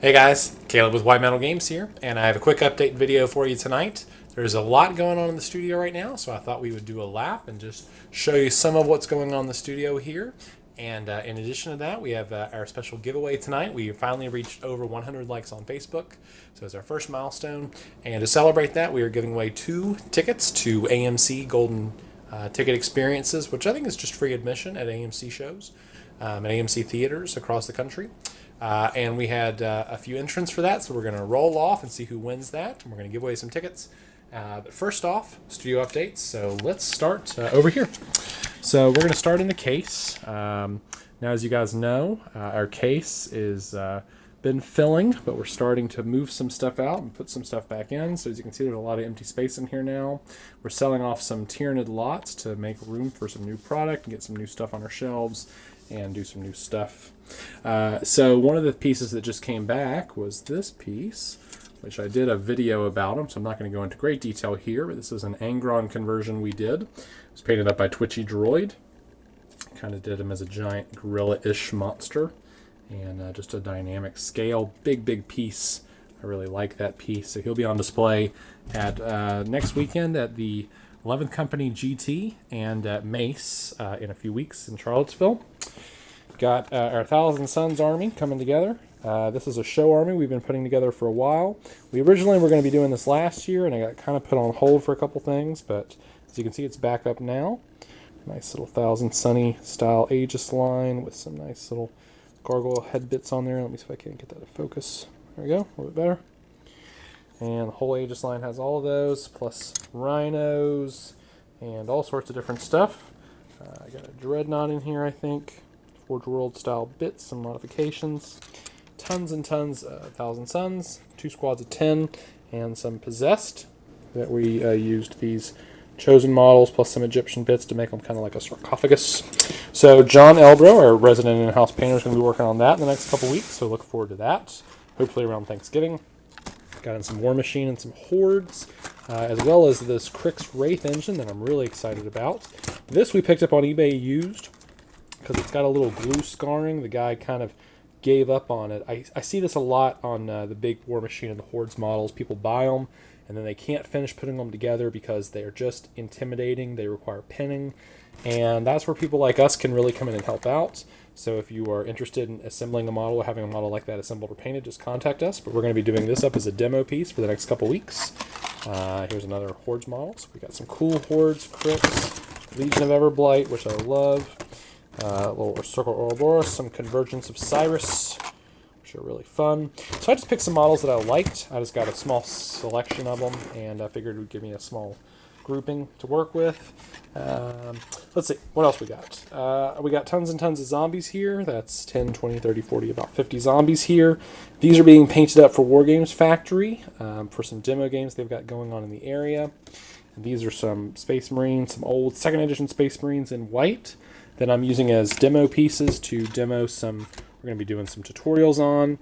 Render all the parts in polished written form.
Hey guys, Caleb with White Metal Games here, and I have a quick update video for you tonight. There's a lot going on in the studio right now, so I thought we would do a lap and just show you some of what's going on in the studio here. And in addition to that, we have our special giveaway tonight. We finally reached over 100 likes on Facebook, so it's our first milestone. And to celebrate that, we are giving away 2 tickets to AMC Golden Ticket Experiences, which I think is just free admission at AMC shows, at AMC theaters across the country. And we had a few entrants for that, so we're going to roll off and see who wins that. And we're going to give away some tickets. But first off, studio updates. So let's start over here. So we're going to start in the case. Now, as you guys know, our case is been filling, but we're starting to move some stuff out and put some stuff back in. So as you can see, there's a lot of empty space in here now. We're selling off some Tyranid lots to make room for some new product and get some new stuff on our shelves and do some new stuff. So one of the pieces that just came back was this piece, which I did a video about them, so I'm not going to go into great detail here, but this is an Angron conversion we did. It was painted up by Twitchy Droid. Kind of did him as a giant gorilla-ish monster, and just a dynamic scale, big piece. I really like that piece. So he'll be on display at next weekend at the 11th Company GT and at Mace in a few weeks in Charlottesville. Got our Thousand Suns army coming together. This is a show army we've been putting together for a while. We originally were going to be doing this last year, and I got kind of put on hold for a couple things, but as you can see, it's back up now. Nice little Thousand Sunny style Aegis line with some nice little gargoyle head bits on there. Let me see if I can get that to focus. There we go, a little bit better. And the whole Aegis line has all of those, plus rhinos and all sorts of different stuff. I got a Dreadnought in here, I think. Forge World style bits, some modifications. Tons and tons of Thousand Suns, 2 squads of 10, and some Possessed that we used these chosen models plus some Egyptian bits to make them kind of like a sarcophagus. So John Elbro, our resident in-house painter, is going to be working on that in the next couple weeks, so look forward to that. Hopefully around Thanksgiving. Got in some War Machine and some Hordes, as well as this Crix Wraith engine that I'm really excited about. This we picked up on eBay used because it's got a little glue scarring. The guy kind of gave up on it. I see this a lot on the big War Machine and the Hordes models. People buy them, and then they can't finish putting them together because they're just intimidating. They require pinning, and that's where people like us can really come in and help out. So if you are interested in assembling a model or having a model like that assembled or painted, just contact us. But we're going to be doing this up as a demo piece for the next couple weeks. Here's another Hordes model. So we got some cool Hordes, Crix, Legion of Everblight, which I love. A little Circle Ouroboros, some Convergence of Cyrus, which are really fun. So I just picked some models that I liked. I just got a small selection of them, and I figured it would give me a small grouping to work with. Let's see, what else we got? We got tons and tons of zombies here. That's 10, 20, 30, 40, about 50 zombies here. These are being painted up for War Games Factory for some demo games they've got going on in the area. And these are some Space Marines, some old 2nd edition Space Marines in white that I'm using as demo pieces to demo some. We're going to be doing some tutorials on,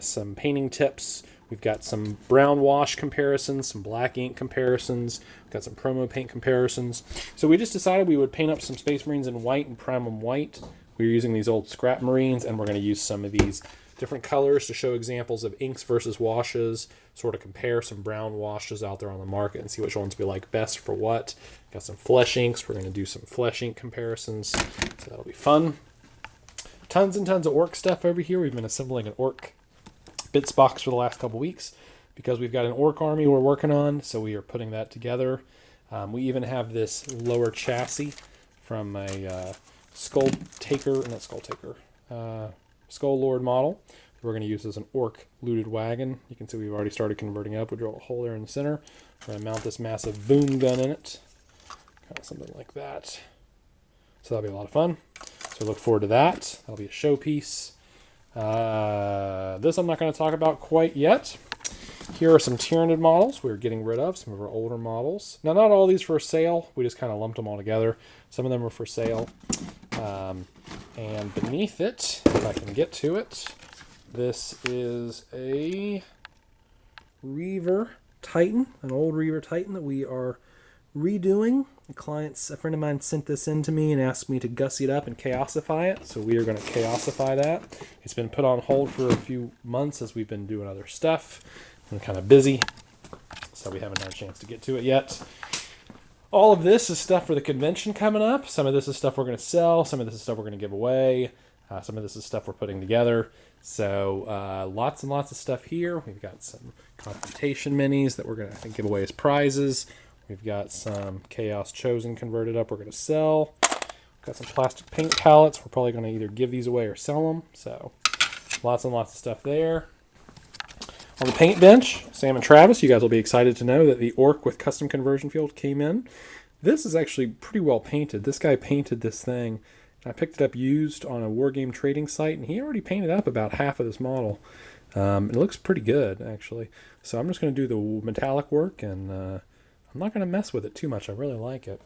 some painting tips. We've got some brown wash comparisons, some black ink comparisons. We've got some promo paint comparisons. So we just decided we would paint up some Space Marines in white and prime them white. We're using these old scrap Marines, and we're going to use some of these different colors to show examples of inks versus washes, sort of compare some brown washes out there on the market and see which ones we like best for what. Got some flesh inks. We're going to do some flesh ink comparisons, so that'll be fun. Tons and tons of orc stuff over here. We've been assembling an orc bits box for the last couple weeks because we've got an orc army we're working on, so we are putting that together. We even have this lower chassis from a Skull Lord model. We're going to use as an orc looted wagon. You can see we've already started converting up. We drill a hole there in the center. We're going to mount this massive boom gun in it. Kind of something like that. So that'll be a lot of fun. So look forward to that. That'll be a showpiece. This I'm not going to talk about quite yet. Here are some Tyranid models we're getting rid of, some of our older models. Now, not all these for sale. We just kind of lumped them all together. Some of them are for sale. And beneath it, if I can get to it, this is a Reaver Titan, an old Reaver Titan that we are redoing A friend of mine sent this in to me and asked me to gussy it up and chaosify it. So we are going to chaosify that. It's been put on hold for a few months as we've been doing other stuff. I'm kind of busy, so we haven't had a chance to get to it yet. All of this is stuff for the convention coming up. Some of this is stuff we're going to sell. Some of this is stuff we're going to give away. Some of this is stuff we're putting together. So lots and lots of stuff here. We've got some Confrontation minis that we're going to give away as prizes. We've got some Chaos Chosen converted up we're going to sell. We've got some plastic paint palettes. We're probably going to either give these away or sell them. So lots and lots of stuff there. On the paint bench, Sam and Travis, you guys will be excited to know that the Orc with custom conversion field came in. This is actually pretty well painted. This guy painted this thing. I picked it up used on a Wargame trading site, and he already painted up about half of this model. It looks pretty good, actually. So I'm just going to do the metallic work, and I'm not going to mess with it too much. I really like it.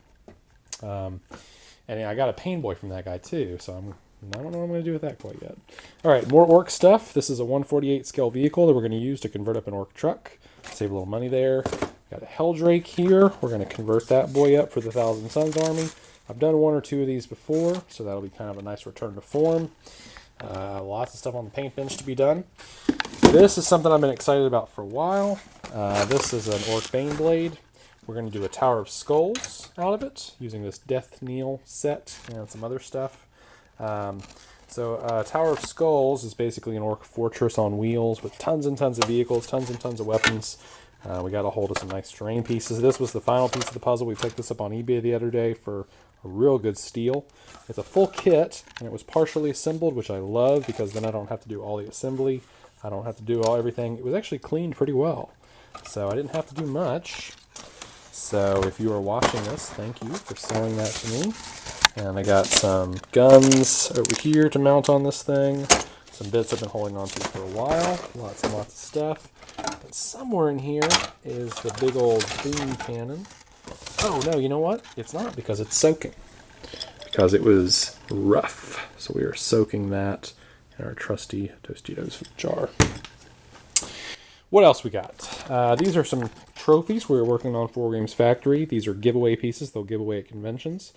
And I got a Pain Boy from that guy, too, so I don't know what I'm going to do with that quite yet. All right, more Orc stuff. This is a 148 scale vehicle that we're going to use to convert up an Orc truck. Save a little money there. Got a Helldrake here. We're going to convert that boy up for the Thousand Suns Army. I've done one or two of these before, so that'll be kind of a nice return to form. Lots of stuff on the paint bench to be done. This is something I've been excited about for a while. This is an Orc Baneblade. We're going to do a Tower of Skulls out of it, using this Death Kneel set and some other stuff. Tower of Skulls is basically an Orc fortress on wheels with tons and tons of vehicles, tons and tons of weapons. We got a hold of some nice terrain pieces. This was the final piece of the puzzle. We picked this up on eBay the other day for a real good steal. It's a full kit, and it was partially assembled, which I love because then I don't have to do all the assembly. I don't have to do everything. It was actually cleaned pretty well, so I didn't have to do much. So if you are watching this, thank you for selling that to me. And I got some guns over here to mount on this thing. Some bits I've been holding on to for a while. Lots and lots of stuff. But somewhere in here is the big old boom cannon. Oh, no, you know what? It's not, because it's soaking. Because it was rough. So we are soaking that in our trusty Tostitos jar. What else we got? These are some trophies we're working on for Wargames Factory. These are giveaway pieces they'll give away at conventions.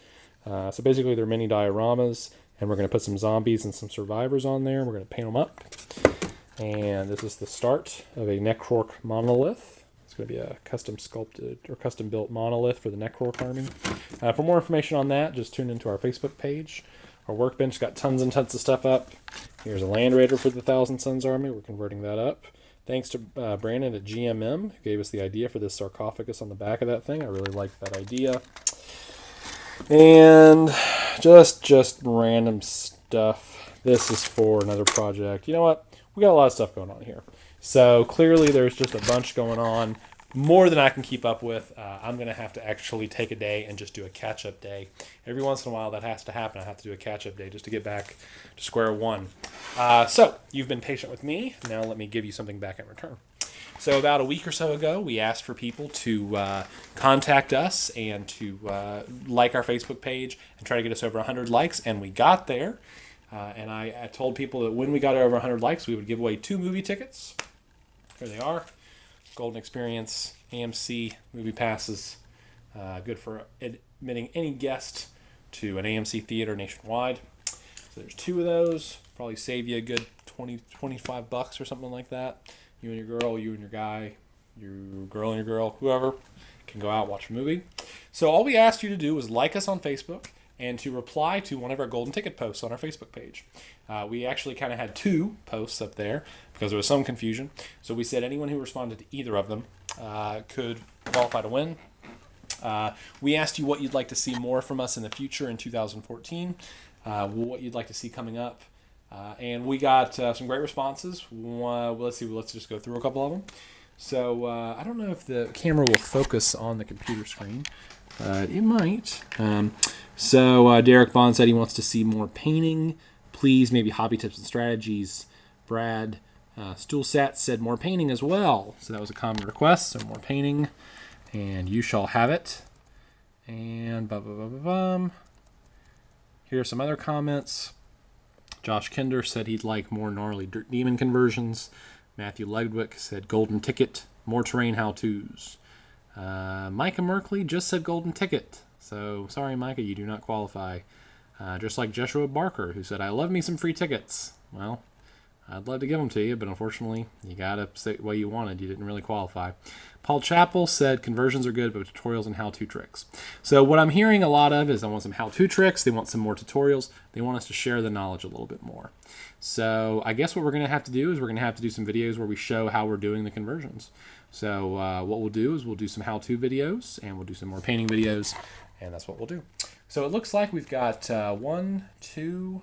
So basically they're mini dioramas, and we're going to put some zombies and some survivors on there. We're going to paint them up. And this is the start of a Necrorc monolith. It's going to be a custom sculpted or custom built monolith for the Necrorc army. For more information on that, just tune into our Facebook page. Our workbench got tons and tons of stuff up. Here's a Land Raider for the Thousand Suns army. We're converting that up. Thanks to Brandon at GMM, who gave us the idea for this sarcophagus on the back of that thing. I really like that idea. And just random stuff. This is for another project. You know what? We got a lot of stuff going on here. So clearly there's just a bunch going on. More than I can keep up with. I'm going to have to actually take a day and just do a catch-up day. Every once in a while that has to happen. I have to do a catch-up day just to get back to square one. So you've been patient with me. Now let me give you something back in return. So about a week or so ago, we asked for people to contact us and to like our Facebook page and try to get us over 100 likes, and we got there. And I told people that when we got over 100 likes, we would give away 2 movie tickets. Here they are. Golden Experience, AMC movie passes. Good for admitting any guest to an AMC theater nationwide. So there's 2 of those. Probably save you a good $25 or something like that. You and your girl, you and your guy, your girl and your girl, whoever, can go out and watch a movie. So all we asked you to do was like us on Facebook and to reply to one of our golden ticket posts on our Facebook page. We actually kind of had 2 posts up there because there was some confusion. So we said anyone who responded to either of them could qualify to win. We asked you what you'd like to see more from us in the future in 2014, what you'd like to see coming up. And we got some great responses. Let's just go through a couple of them. So I don't know if the camera will focus on the computer screen. It might. Derek Bond said he wants to see more painting. Please, maybe hobby tips and strategies. Brad Stoolsat said more painting as well. So that was a common request. So more painting. And you shall have it. And here are some other comments. Josh Kinder said he'd like more gnarly Dirt Demon conversions. Matthew Ledwick said golden ticket, more terrain how-tos. Micah Merkley just said golden ticket. So sorry, Micah, you do not qualify. Just like Joshua Barker, who said, I love me some free tickets. Well, I'd love to give them to you, but unfortunately, you got to say what you wanted. You didn't really qualify. Paul Chappell said conversions are good, but tutorials and how-to tricks. So what I'm hearing a lot of is I want some how-to tricks. They want some more tutorials. They want us to share the knowledge a little bit more. So I guess what we're going to have to do is we're going to have to do some videos where we show how we're doing the conversions. So what we'll do is we'll do some how-to videos, and we'll do some more painting videos, and that's what we'll do. So it looks like we've got 1, 2,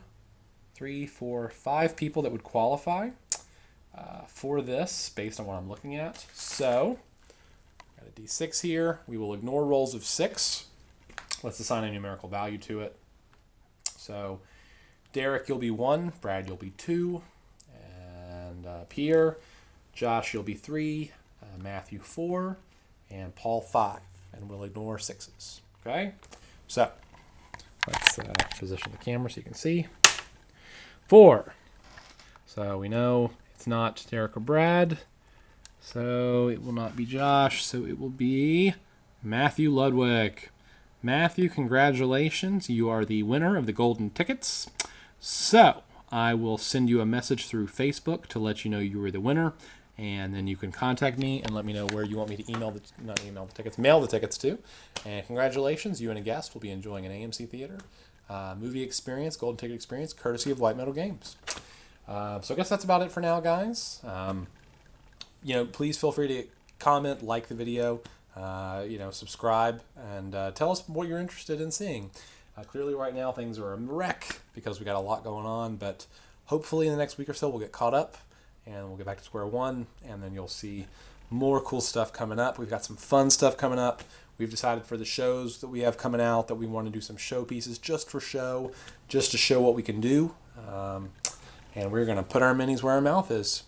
3, 4, 5 people that would qualify for this based on what I'm looking at. So got a D6 here. We will ignore rolls of 6. Let's assign a numerical value to it. So Derek, you'll be 1. Brad, you'll be 2. And Pierre, Josh, you'll be 3. Matthew, 4. And Paul, 5. And we'll ignore 6s. Okay? So let's position the camera so you can see. 4. So we know it's not Derek or Brad. So it will not be Josh. So it will be Matthew Ludwig. Matthew, congratulations. You are the winner of the golden tickets. So I will send you a message through Facebook to let you know you were the winner. And then you can contact me and let me know where you want me to mail the tickets to. And congratulations, you and a guest will be enjoying an AMC Theater movie experience, golden ticket experience, courtesy of White Metal Games. So I guess that's about it for now, guys. Please feel free to comment, like the video, subscribe, and tell us what you're interested in seeing. Clearly right now things are a wreck because we got a lot going on, but hopefully in the next week or so we'll get caught up and we'll get back to square one, and then you'll see more cool stuff coming up. We've got some fun stuff coming up. We've decided for the shows that we have coming out that we want to do some show pieces just for show, just to show what we can do. And we're going to put our minis where our mouth is.